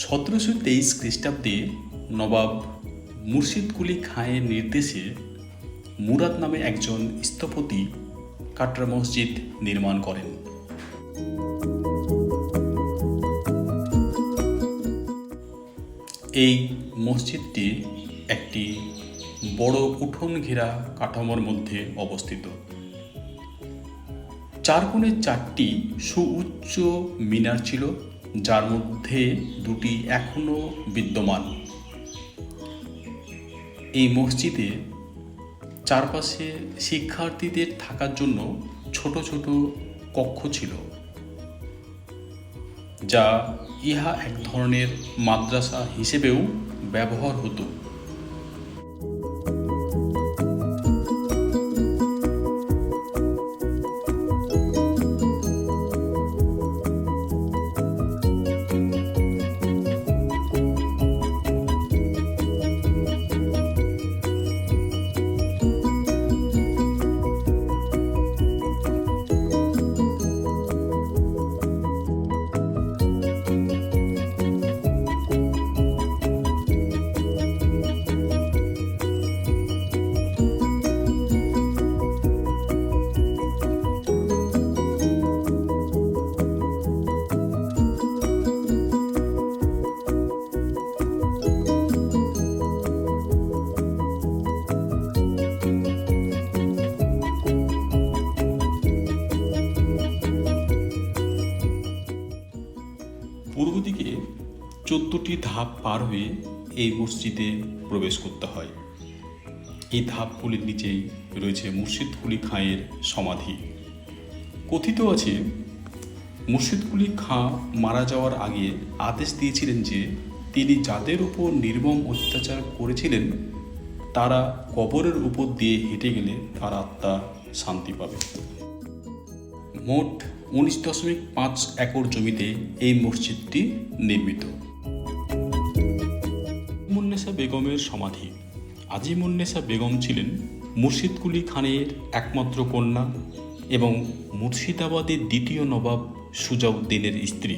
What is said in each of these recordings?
1723 খ্রিস্টাব্দে নবাব মুর্শিদ কুলি খাঁয়ের নির্দেশে মুরাদ নামে একজন স্থপতি কাটরা মসজিদ নির্মাণ করেন। এই মসজিদটি একটি বড় উঠোন ঘেরা কাঠামোর মধ্যে অবস্থিত। চার কোণে চারটি সুউচ্চ মিনার ছিল, যার মধ্যে দুটি এখনও বিদ্যমান। এই মসজিদে চারপাশে শিক্ষার্থীদের থাকার জন্য ছোট ছোট কক্ষ ছিল, যা ইহা এক ধরনের মাদ্রাসা হিসেবেও ব্যবহার হতো। পূর্ব দিকে 14টি ধাপ পার হয়ে এই মসজিদে প্রবেশ করতে হয়। এই ধাপগুলির নিচেই রয়েছে মুর্শিদ কুলি খাঁয়ের সমাধি। কথিত আছে, মুর্শিদ কুলি খাঁ মারা যাওয়ার আগে আদেশ দিয়েছিলেন যে তিনি যাদের উপর নির্মম অত্যাচার করেছিলেন তারা কবরের উপর দিয়ে হেঁটে গেলে তার আত্মা শান্তি পাবে। মোট 19.5 একর জমিতে এই মসজিদটি নির্মিত। আজিমুন্নেসা বেগমের সমাধি। আজিমুন্নেসা বেগম ছিলেন মুর্শিদ কুলি খানের একমাত্র কন্যা এবং মুর্শিদাবাদের দ্বিতীয় নবাব সুজাউদ্দিনের স্ত্রী।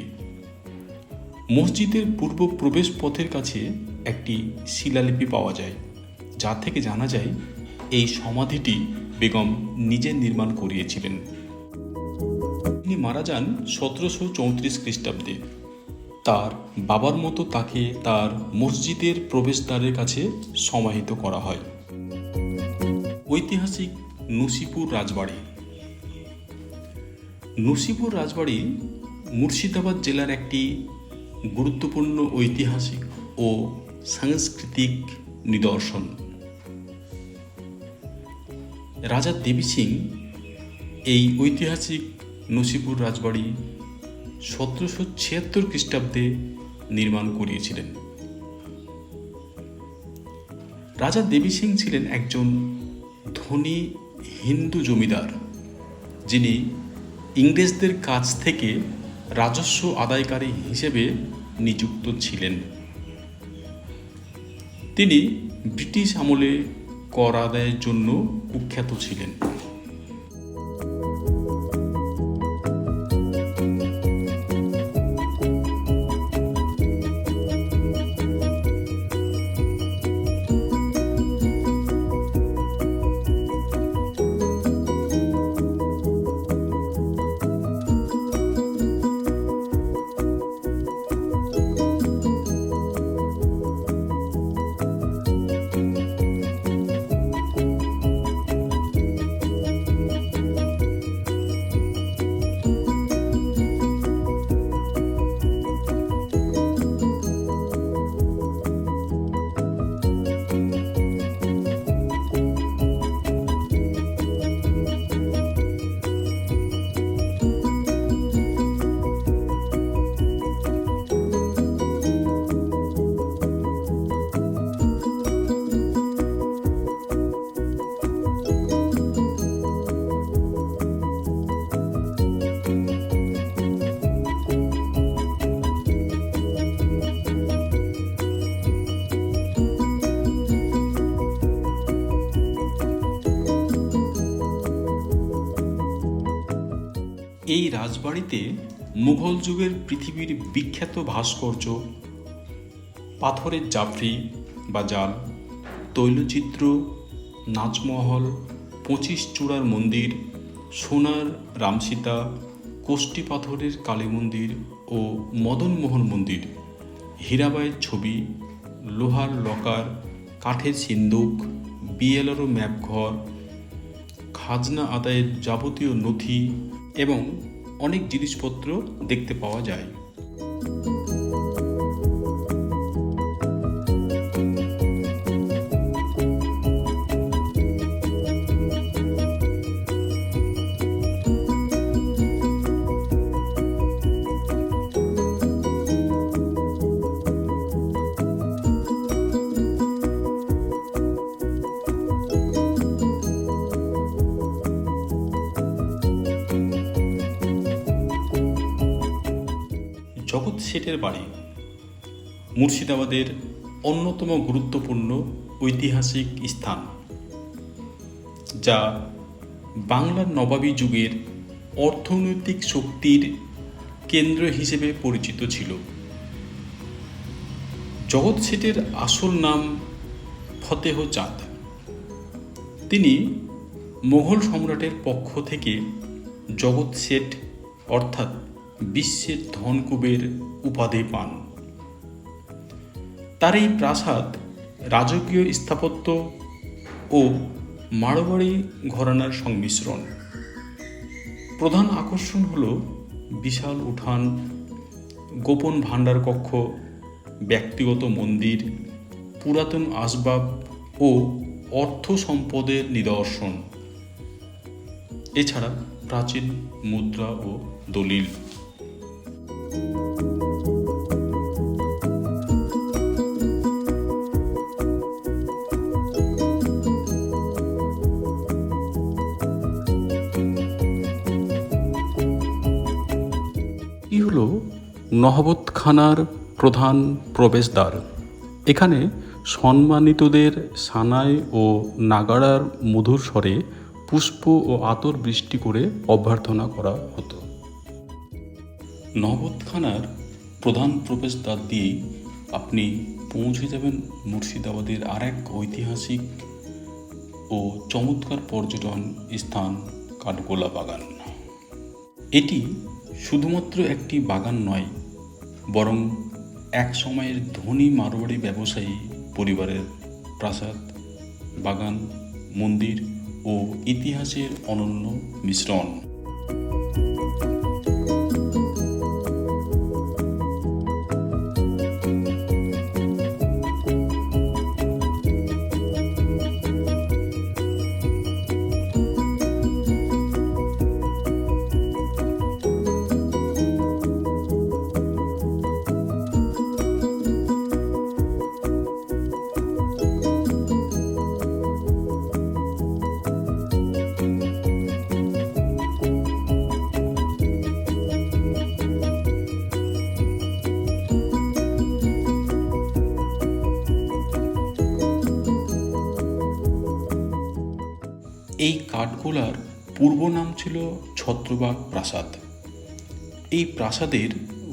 মসজিদের পূর্ব প্রবেশ পথের কাছে একটি শিলালিপি পাওয়া যায়, যা থেকে জানা যায় এই সমাধিটি বেগম নিজে নির্মাণ করিয়েছিলেন। তিনি মারা যান 1734 খ্রিস্টাব্দে। তার বাবার মতো তাকে তার মসজিদের প্রবেশদ্বারের কাছে সমাহিত করা হয়। ঐতিহাসিক নসিপুর রাজবাড়ি। নসিপুর রাজবাড়ি মুর্শিদাবাদ জেলার একটি গুরুত্বপূর্ণ ঐতিহাসিক ও সাংস্কৃতিক নিদর্শন। রাজা দেবী সিং এই ঐতিহাসিক নসিপুর রাজবাড়ি 1776 খ্রিস্টাব্দে নির্মাণ করিয়েছিলেন। রাজা দেবী সিং ছিলেন একজন ধনী হিন্দু জমিদার, যিনি ইংরেজদের কাছ থেকে রাজস্ব আদায়কারী হিসেবে নিযুক্ত ছিলেন। তিনি ব্রিটিশ আমলে কর আদায়ের জন্য কুখ্যাত ছিলেন। এই রাজবাড়িতে মুঘল যুগের পৃথিবীর বিখ্যাত ভাস্কর্য পাথরের জাফরি বা জাল, তৈলচিত্র, নাচমহল, 25 চূড়ার মন্দির, সোনার রামসীতা, কোষ্ঠী পাথরের কালী মন্দির ও মদনমোহন মন্দির, হীরাবাইয়ের ছবি, লোহার লকার, কাঠের সিন্দুক, বিএলআরও ম্যাপঘর, খাজনা আদায়ের যাবতীয় নথি এবং অনেক জিনিসপত্র দেখতে পাওয়া যায়। জগৎ শেঠের বাড়ি মুর্শিদাবাদের অন্যতম গুরুত্বপূর্ণ ঐতিহাসিক স্থান, যা বাংলার নবাবী যুগের অর্থনৈতিক শক্তির কেন্দ্র হিসেবে পরিচিত ছিল। জগৎ শেঠের আসল নাম ফতেহ চাঁদ। তিনি মোগল সম্রাটের পক্ষ থেকে জগৎ শেঠ অর্থাৎ বিশ্বের ধনকুবের উপাধি পান। তার এই প্রাসাদ রাজকীয় স্থাপত্য ও মারোয়াড়ি ঘরানার সংমিশ্রণ। প্রধান আকর্ষণ হল বিশাল উঠান, গোপন ভাণ্ডার কক্ষ, ব্যক্তিগত মন্দির, পুরাতন আসবাব ও অর্থ সম্পদের নিদর্শন, এছাড়া প্রাচীন মুদ্রা ও দলিল। এই হলো নহবতখানার প্রধান প্রবেশদ্বার। এখানে সম্মানিতদের সানাই ও নাগাড়ার মধুর স্বরে পুষ্প ও আতর বৃষ্টি করে অভ্যর্থনা করা হতো। নহবতখানার প্রধান প্রবেশদ্বার দিয়েই আপনি পৌঁছে যাবেন মুর্শিদাবাদের আর এক ঐতিহাসিক ও চমৎকার পর্যটন স্থান কাঠগোলা বাগান। এটি শুধুমাত্র একটি বাগান নয়, বরং এক সময়ের ধনী মারোয়াড়ি ব্যবসায়ী পরিবারের প্রাসাদ, বাগান, মন্দির ও ইতিহাসের অনন্য মিশ্রণ। এই কাঠগোলার পূর্ব নাম ছিল ছত্রবাগ প্রাসাদ। এই প্রাসাদের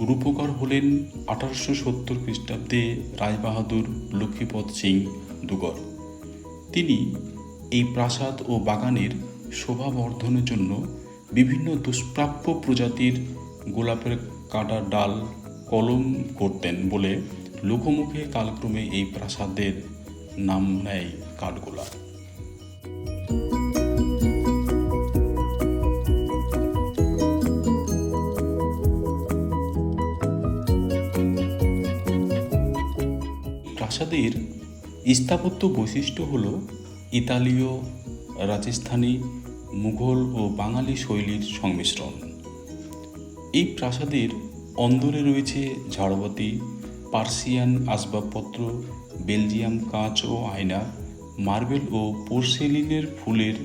রূপকার হলেন 1870 খ্রিস্টাব্দে রায়বাহাদুর লক্ষ্মীপদ সিং দুগর। তিনি এই প্রাসাদ ও বাগানের শোভাবর্ধনের জন্য বিভিন্ন দুষ্প্রাপ্য প্রজাতির গোলাপের কাটা ডাল কলম করতেন বলে লোকমুখে কালক্রমে এই প্রাসাদের নাম নেয় কাঠগোলা। প্রাসাদের স্থাপত্য বৈশিষ্ট্য হল ইতালীয়, রাজস্থানী, মুঘল ও বাঙালি শৈলীর সংমিশ্রণ। এই প্রাসাদের অন্দরে রয়েছে ঝাড়বাতি, পার্সিয়ান আসবাবপত্র, বেলজিয়াম কাঁচ ও আয়না, মার্বেল ও পোর্সেলিনের ফুলের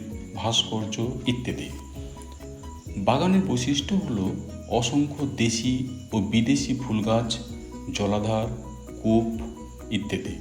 ভাস্কর্য ইত্যাদি। বাগানের বৈশিষ্ট্য হল অসংখ্য দেশি ও বিদেশি ফুল গাছ, জলাধার, কূপ ইত্যাদি।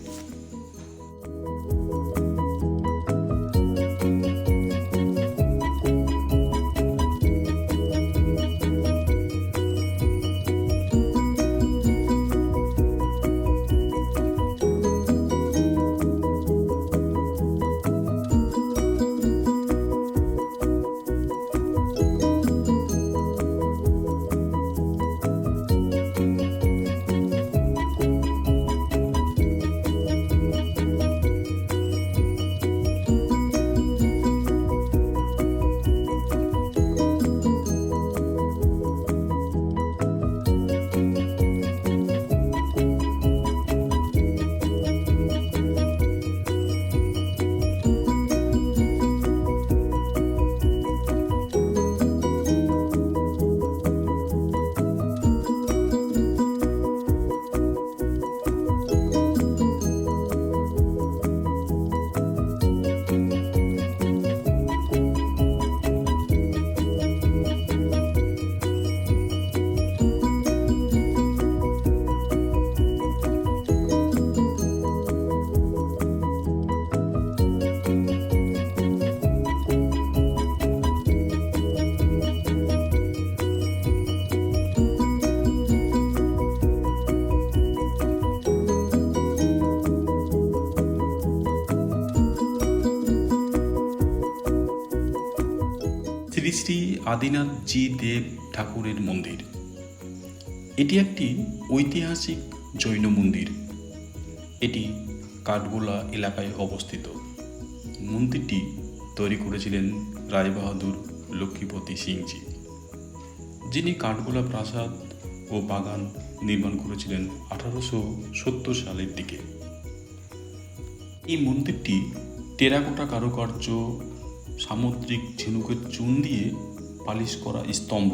শ্রী শ্রী আদিনাথ জি দেব ঠাকুরের মন্দির। এটি একটি ঐতিহাসিক জৈন মন্দির। এটি কাঠগোলা এলাকায় অবস্থিত। মন্দিরটি তৈরি করেছিলেন রায়বাহাদুর লক্ষ্মীপতি সিংজি, যিনি কাঠগোলা প্রাসাদ ও বাগান নির্মাণ করেছিলেন 1870 সালের দিকে। এই মন্দিরটি টেরাকোটা কারুকার্য, সামুদ্রিক ঝিনুকের চুন দিয়ে পালিশ করা স্তম্ভ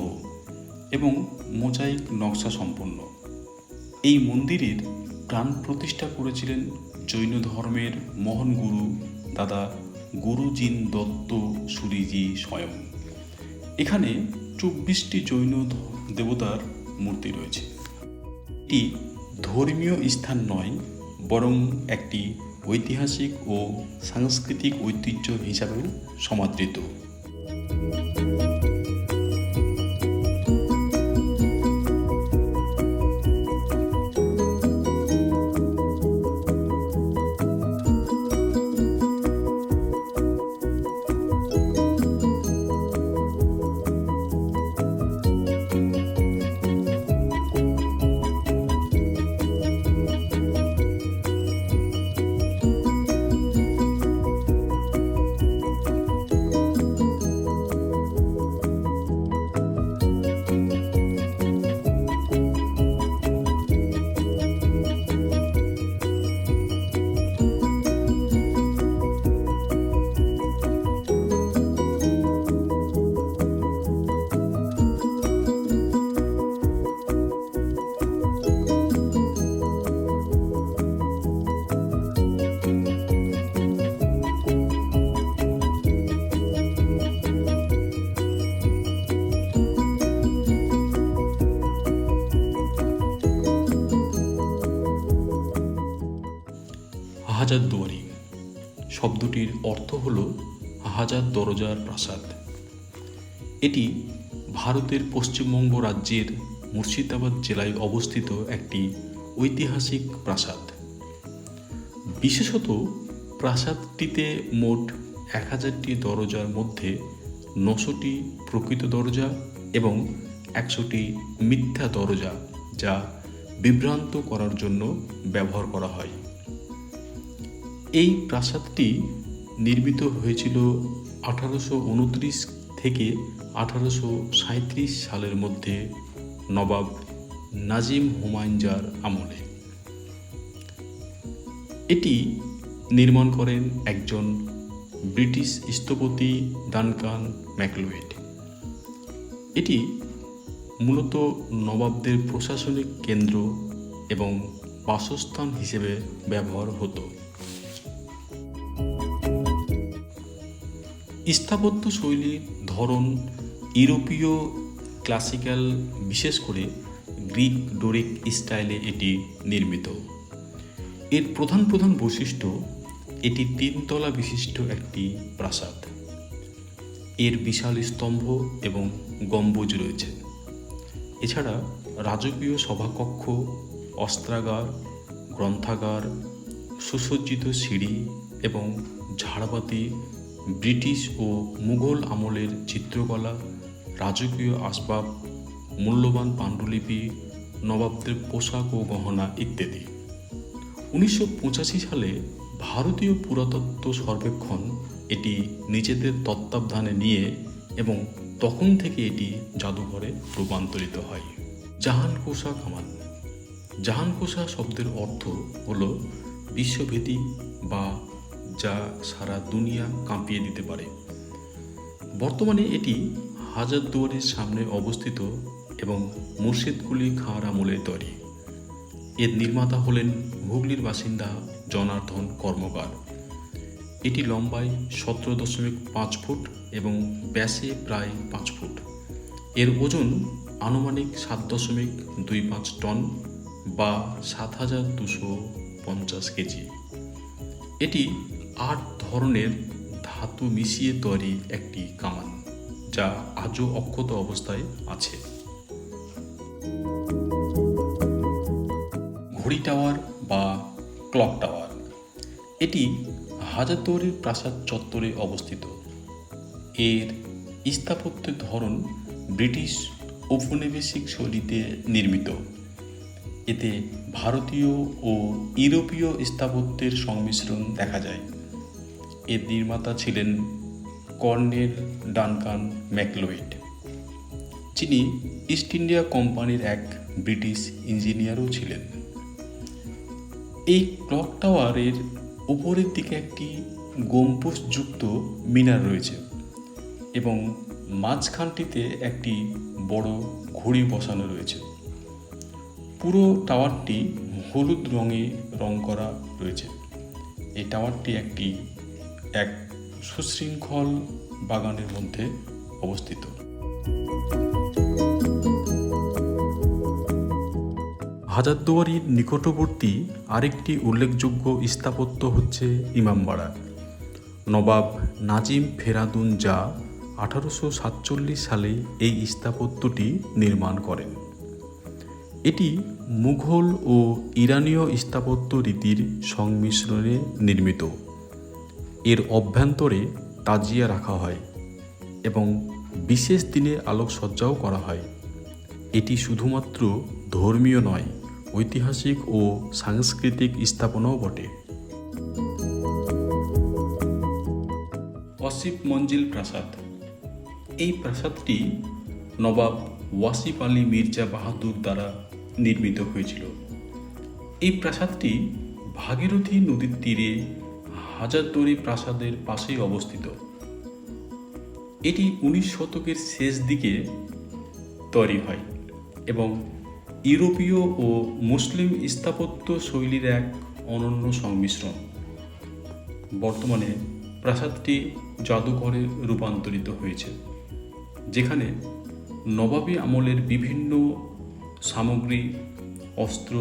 এবং মোজাইক নকশা সম্পন্ন। এই মন্দিরের প্রাণ প্রতিষ্ঠা করেছিলেন জৈন ধর্মের মহান গুরু দাদা গুরুজিন দত্ত সুরিজি স্বয়ং। এখানে 24টি জৈন দেবতার মূর্তি রয়েছে। এটি ধর্মীয় স্থান নয়, বরং একটি ঐতিহাসিক ও সাংস্কৃতিক ঐতিহ্য হিসাবেও সমাদৃত। হাজারদুয়ারি শব্দটির অর্থ হল হাজার দরজার প্রাসাদ। এটি ভারতের পশ্চিমবঙ্গ রাজ্যের মুর্শিদাবাদ জেলায় অবস্থিত একটি ঐতিহাসিক প্রাসাদ। বিশেষত প্রাসাদটিতে মোট 1000টি দরজার মধ্যে 900টি প্রকৃত দরজা এবং 100টি মিথ্যা দরজা, যা বিভ্রান্ত করার জন্য ব্যবহার করা হয়। এই প্রাসাদটি নির্মিত হয়েছিল 1829 থেকে 1837 সালের মধ্যে নবাব নাজিম হুমায়ুনজার আমলে। এটি নির্মাণ করেন একজন ব্রিটিশ স্থপতি ডানকান ম্যাকলোয়েড। এটি মূলত নবাবদের প্রশাসনিক কেন্দ্র এবং বাসস্থান হিসেবে ব্যবহার হতো। স্থাপত্য শৈলীর ধরন ইউরোপীয় ক্লাসিক্যাল, বিশেষ করে গ্রিক ডোরিক স্টাইলে এটি নির্মিত। এর প্রধান প্রধান বৈশিষ্ট্য, এটি 3 তলা বিশিষ্ট একটি প্রাসাদ। এর বিশাল স্তম্ভ এবং গম্বুজ রয়েছে। এছাড়া রাজকীয় সভাকক্ষ, অস্ত্রাগার, গ্রন্থাগার, সুসজ্জিত সিঁড়ি এবং ঝাড়বাতি, ব্রিটিশ ও মুঘল আমলের চিত্রকলা, রাজকীয় আসবাব, মূল্যবান পাণ্ডুলিপি, নবাবদের পোশাক ও গহনা ইত্যাদি। 1985 সালে ভারতীয় পুরাতত্ত্ব সর্বেক্ষণ এটি নিজেদের তত্ত্বাবধানে নিয়ে এবং তখন থেকে এটি জাদুঘরে রূপান্তরিত হয়। জাহানকোষা কামান। জাহানকোষা শব্দের অর্থ হল বিশ্বভেদী, বা যা সারা দুনিয়া কাঁপিয়ে দিতে পারে। বর্তমানে এটি হাজারদুয়ারির সামনে অবস্থিত এবং মুর্শিদকুলি খাঁর আমলে তৈরি। এর নির্মাতা হলেন হুগলির বাসিন্দা জনার্দন কর্মকার। এটি লম্বায় 17.5 ফুট এবং ব্যাসে প্রায় 5 ফুট। এর ওজন আনুমানিক 7.25 টন বা 7250 কেজি। এটি 8 ধরনের ধাতু মিশিয়ে তৈরি একটি কামান, যা আজও অক্ষত অবস্থায় আছে। ঘড়ি টাওয়ার বা ক্লক টাওয়ার। এটি হাজারদুয়ারির প্রাসাদ চত্বরে অবস্থিত। এর স্থাপত্যের ধরন ব্রিটিশ ঔপনিবেশিক শৈলীতে নির্মিত। এতে ভারতীয় ও ইউরোপীয় স্থাপত্যের সংমিশ্রণ দেখা যায়। এর নির্মাতা ছিলেন কর্নেল ডানকান ম্যাকলোইড, যিনি ইস্ট ইন্ডিয়া কোম্পানির এক ব্রিটিশ ইঞ্জিনিয়ারও ছিলেন। এই ক্লক টাওয়ারের উপরের দিকে একটি গম্বুজযুক্ত মিনার রয়েছে এবং মাঝখানটিতে একটি বড় ঘড়ি বসানো রয়েছে। পুরো টাওয়ারটি হলুদ রঙে রং করা রয়েছে। এই টাওয়ারটি এক সুশৃঙ্খল বাগানের মধ্যে অবস্থিত। হাজারদুয়ারির নিকটবর্তী আরেকটি উল্লেখযোগ্য স্থাপত্য হচ্ছে ইমামবাড়া। নবাব নাজিম ফেরাদুন যা 1847 সালে এই স্থাপত্যটি নির্মাণ করেন। এটি মুঘল ও ইরানীয় স্থাপত্য রীতির সংমিশ্রণে নির্মিত। এর অভ্যন্তরে তাজিয়া রাখা হয় এবং বিশেষ দিনে আলোকসজ্জাও করা হয়। এটি শুধুমাত্র ধর্মীয় নয়, ঐতিহাসিক ও সাংস্কৃতিক স্থাপনাও বটে। ওয়াসিফ মঞ্জিল প্রাসাদ। এই প্রাসাদটি নবাব ওয়াসিফ আলী মির্জা বাহাদুর দ্বারা নির্মিত হয়েছিল। এই প্রাসাদটি ভাগীরথী নদীর তীরে হাজারদুয়ারি প্রাসাদের পাশেই অবস্থিত। এটি 19 শতকের শেষ দিকে তৈরি হয় এবং ইউরোপীয় ও মুসলিম স্থাপত্য শৈলীর এক অনন্য সংমিশ্রণ। বর্তমানে প্রাসাদটি জাদুঘরে রূপান্তরিত হয়েছে, যেখানে নবাবী আমলের বিভিন্ন সামগ্রী, অস্ত্র,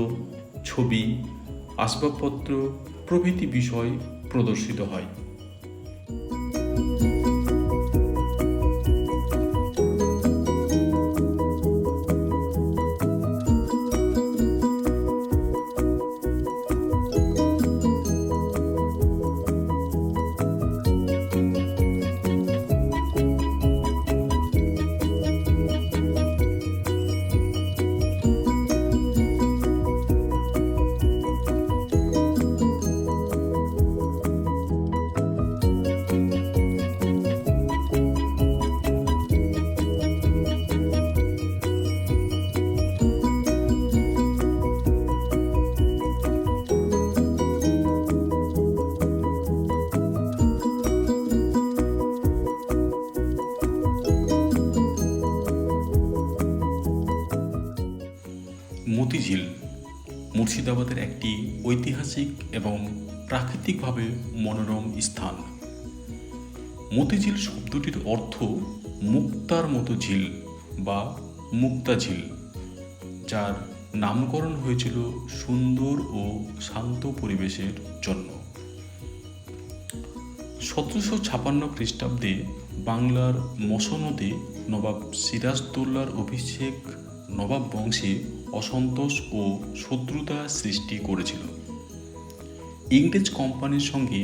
ছবি, আসবাবপত্র প্রভৃতি বিষয় প্রদর্শিত হয়। মতিঝিল মুর্শিদাবাদের একটি ঐতিহাসিক এবং প্রাকৃতিকভাবে মনোরম স্থান। মতিঝিল শব্দটির অর্থ মুক্তার মতো ঝিল বা মুক্তা ঝিল, যার নামকরণ হয়েছিল সুন্দর ও শান্ত পরিবেশের জন্য। 1756 খ্রিস্টাব্দে বাংলার মসনদে নবাব সিরাজদৌল্লার অভিষেক নবাব বংশে অসন্তোষ ও শত্রুতা সৃষ্টি করেছিল। ইংরেজ কোম্পানির সঙ্গে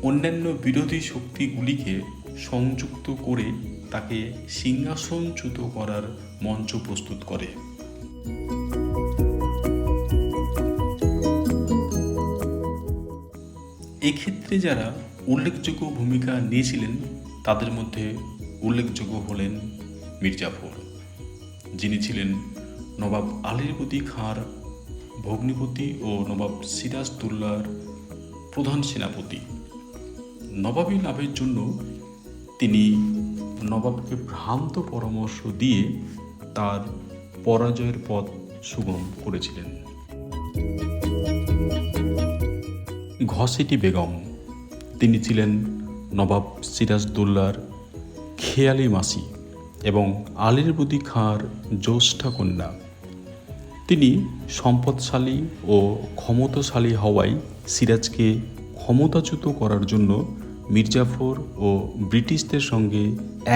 অন্যান্য বিরোধী শক্তিগুলিকে সংযুক্ত করে তাকে সিংহাসনচ্যুত করার মঞ্চ প্রস্তুত করে। এক্ষেত্রে যারা উল্লেখযোগ্য ভূমিকা নিয়েছিলেন তাদের মধ্যে উল্লেখযোগ্য হলেন মির্জাফর, যিনি ছিলেন নবাব আলীবর্দী খাঁর ভগ্নিপতি ও নবাব সিরাজদৌল্লার প্রধান সেনাপতি। নবাবী লাভের জন্য তিনি নবাবকে ভ্রান্ত পরামর্শ দিয়ে তার পরাজয়ের পথ সুগম করেছিলেন। ঘসেটি বেগম, তিনি ছিলেন নবাব সিরাজদৌল্লার খেয়ালি মাসি এবং আলীবর্দী খাঁর জ্যেষ্ঠা কন্যা। তিনি সম্পদশালী ও ক্ষমতাশালী হওয়ায় সিরাজকে ক্ষমতাচ্যুত করার জন্য মির্জাফর ও ব্রিটিশদের সঙ্গে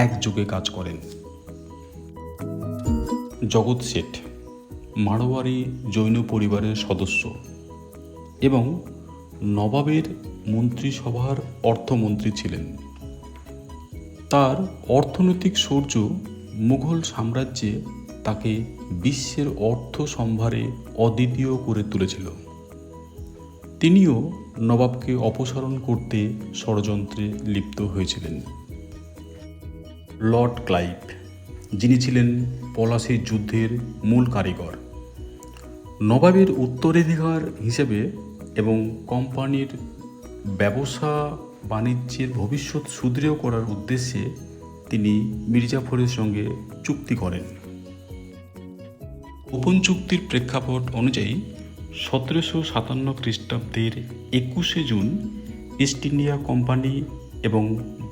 একযোগে কাজ করেন। জগৎ শেঠ মারোয়ারি জৈন পরিবারের সদস্য এবং নবাবের মন্ত্রিসভার অর্থমন্ত্রী ছিলেন। তার অর্থনৈতিক শৌর্য মুঘল সাম্রাজ্যে তাকে বিশ্বের অর্থ সম্ভারে অদ্বিতীয় করে তুলেছিল। তিনিও নবাবকে অপসারণ করতে ষড়যন্ত্রে লিপ্ত হয়েছিলেন। লর্ড ক্লাইভ, যিনি ছিলেন পলাশীর যুদ্ধের মূল কারিগর, নবাবের উত্তরাধিকার হিসেবে এবং কোম্পানির ব্যবসা বাণিজ্যের ভবিষ্যৎ সুদৃঢ় করার উদ্দেশ্যে তিনি মির্জাফরের সঙ্গে চুক্তি করেন। গোপন চুক্তির প্রেক্ষাপট অনুযায়ী 1757 খ্রিস্টাব্দের 21শে জুন ইস্ট ইন্ডিয়া কোম্পানি এবং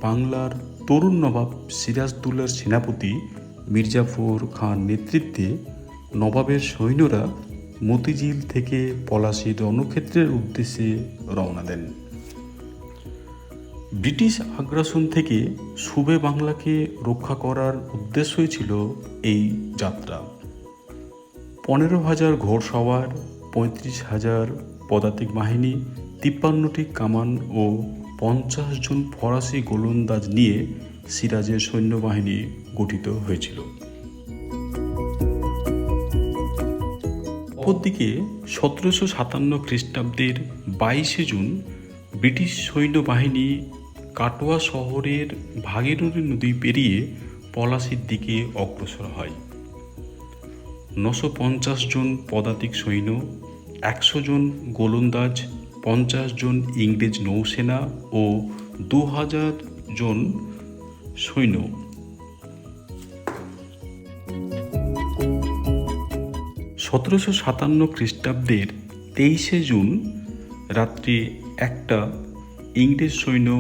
বাংলার তরুণ নবাব সিরাজদৌল্লার সেনাপতি মির্জাফর খান নেতৃত্বে নবাবের সৈন্যরা মতিঝিল থেকে পলাশীর রণক্ষেত্রের উদ্দেশ্যে রওনা দেন। ব্রিটিশ আগ্রাসন থেকে সুবে বাংলাকে রক্ষা করার উদ্দেশ্যই ছিল এই যাত্রা। 15,000 ঘোড়সওয়ার, 35,000 পদাতিক বাহিনী, 53টি কামান ও 50 জন ফরাসি গোলন্দাজ নিয়ে সিরাজের সৈন্যবাহিনী গঠিত হয়েছিল। অপরদিকে 1757 খ্রিস্টাব্দের 22শে জুন ব্রিটিশ সৈন্যবাহিনী কাটোয়া শহরের ভাগীরথী নদী পেরিয়ে পলাশীর দিকে অগ্রসর হয়। 950 জন পদাতিক সৈন্য, 100 জন গোলন্দাজ, 50 জন ইংরেজ নৌসেনা ও 2000 জন সৈন্য 1757 খ্রিস্টাব্দের 23শে জুন রাত্রি 1টা ইংরেজ সৈন্য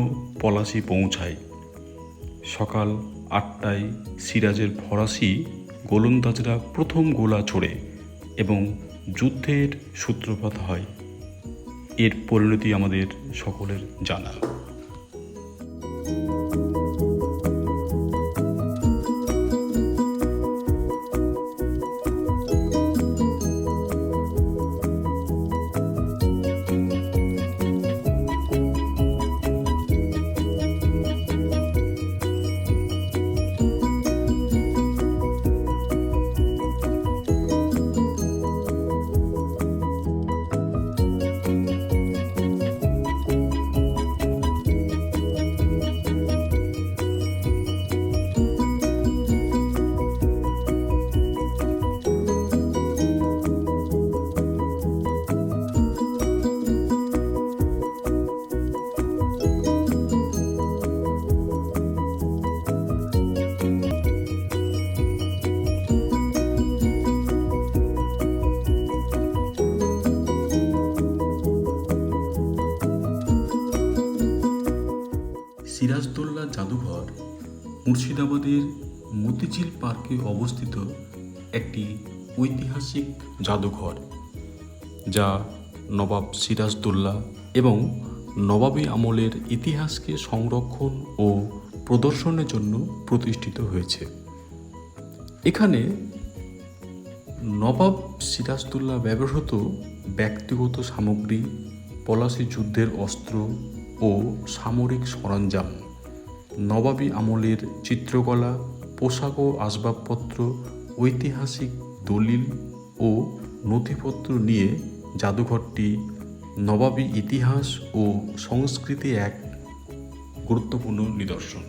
পলাশী পৌঁছায়। সকাল 8টায় সিরাজের ফরাসি গোলন্দাজরা প্রথম গোলা ছোড়ে এবং যুদ্ধের সূত্রপাত হয়। এর পরিণতি আমাদের সকলের জানা। সিরাজদৌল্লা জাদুঘর মুর্শিদাবাদের মতিঝিল পার্কে অবস্থিত একটি ঐতিহাসিক জাদুঘর, যা নবাব সিরাজদৌল্লা এবং নবাবী আমলের ইতিহাসকে সংরক্ষণ ও প্রদর্শনের জন্য প্রতিষ্ঠিত হয়েছে। এখানে নবাব সিরাজদৌল্লা ব্যবহৃত ব্যক্তিগত সামগ্রী, পলাশী যুদ্ধের অস্ত্র ও সামরিক সরঞ্জাম, নবাবী আমলের চিত্রকলা, পোশাক ও আসবাবপত্র, ঐতিহাসিক দলিল ও নথিপত্র নিয়ে জাদুঘরটি নবাবী ইতিহাস ও সংস্কৃতির এক গুরুত্বপূর্ণ নিদর্শন।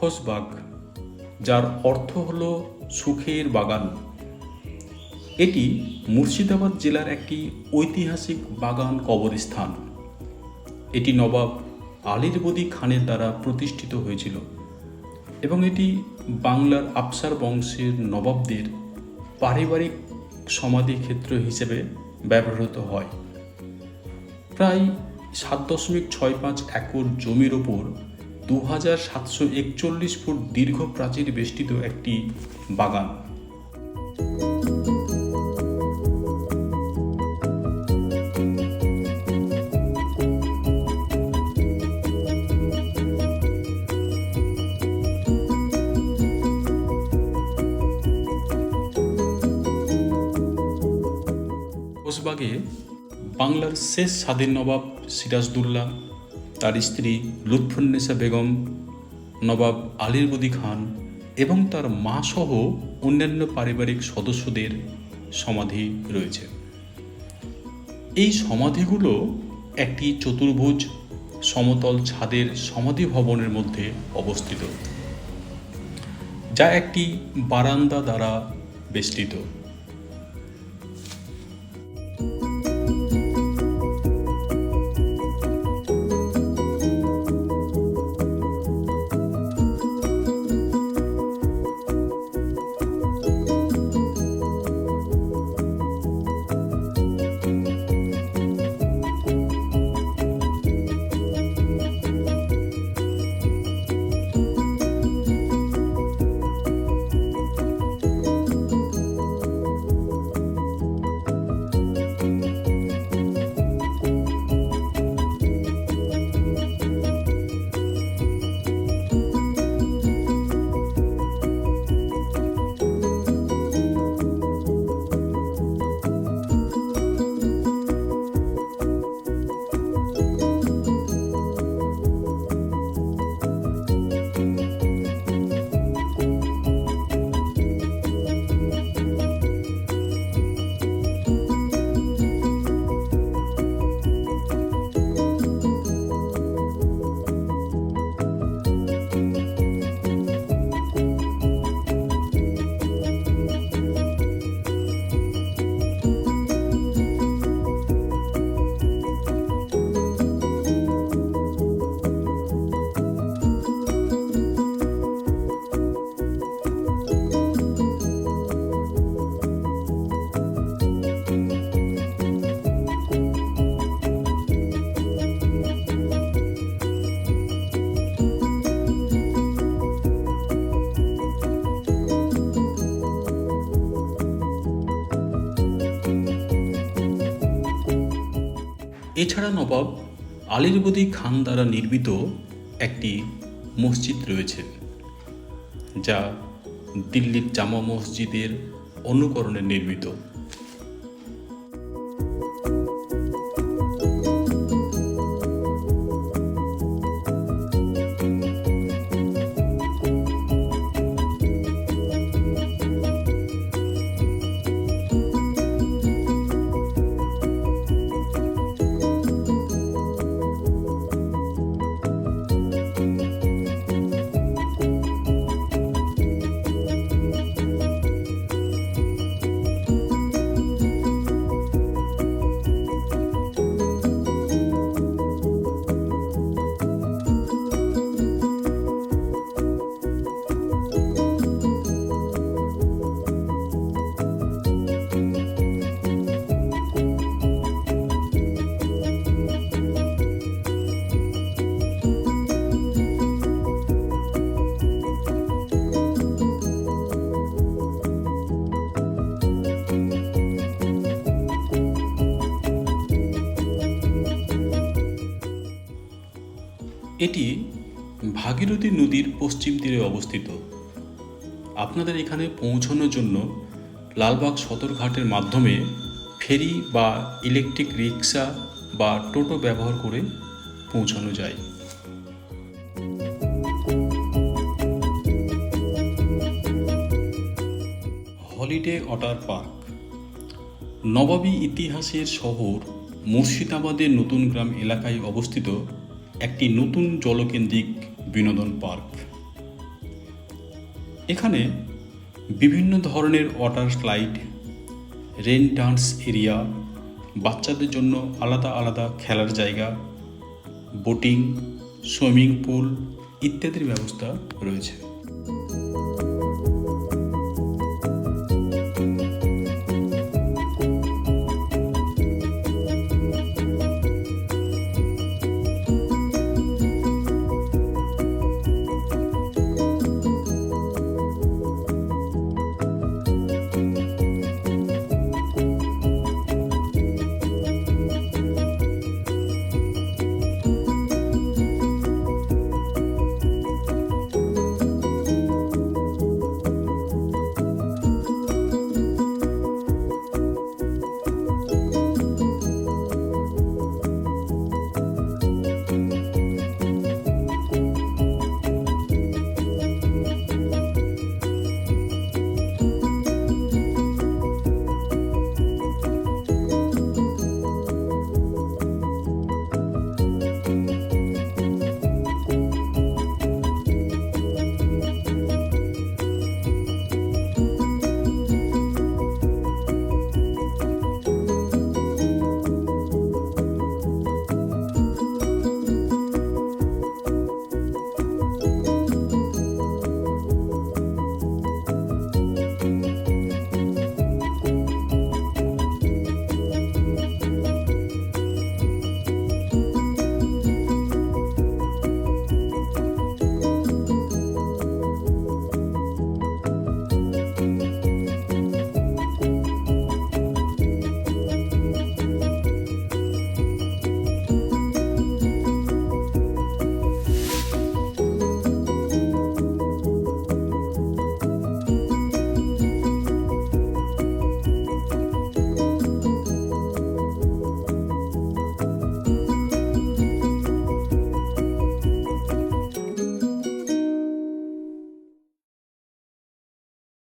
খোশবাগ, যার অর্থ হল সুখের বাগান। এটি মুর্শিদাবাদ জেলার একটি ঐতিহাসিক বাগান কবরস্থান। এটি নবাব আলীরবদী খানের দ্বারা প্রতিষ্ঠিত হয়েছিল এবং এটি বাংলার আফসার বংশের নবাবদের পারিবারিক সমাধিক্ষেত্র হিসেবে ব্যবহৃত হয়। প্রায় 7.65 একর জমির ওপর 2741 ফুট দীর্ঘ প্রাচীর বেষ্টিত একটি বাগান। খোশবাগে বাংলার শেষ স্বাধীন নবাব সিরাজদৌল্লা, তার স্ত্রী লুৎফুন্নেসা বেগম, নবাব আলীরবদী খান এবং তার মা সহ অন্যান্য পারিবারিক সদস্যদের সমাধি রয়েছে। এই সমাধিগুলো একটি চতুর্ভুজ সমতল ছাদের সমাধি ভবনের মধ্যে অবস্থিত, যা একটি বারান্দা দ্বারা বেষ্টিত। এছাড়া নবাব আলীরবদী খান দ্বারা নির্মিত একটি মসজিদ রয়েছে, যা দিল্লির জামা মসজিদের অনুকরণে নির্মিত। এটি ভাগীরথী নদীর পশ্চিম তীরে অবস্থিত। আপনাদের এখানে পৌঁছানোর জন্য লালবাগ সদরঘাটের মাধ্যমে ফেরি বা ইলেকট্রিক রিক্সা বা টোটো ব্যবহার করে পৌঁছানো যায়। হলিডে ওয়াটার পার্ক নবাবী ইতিহাসের শহর মুর্শিদাবাদের নতুন গ্রাম এলাকায় অবস্থিত একটি নতুন জলকেন্দ্রিক বিনোদন পার্ক। এখানে বিভিন্ন ধরনের water slide, rain dance area, বাচ্চাদের জন্য আলাদা আলাদা খেলার জায়গা, বোটিং, সুইমিং পুল ইত্যাদির ব্যবস্থা রয়েছে।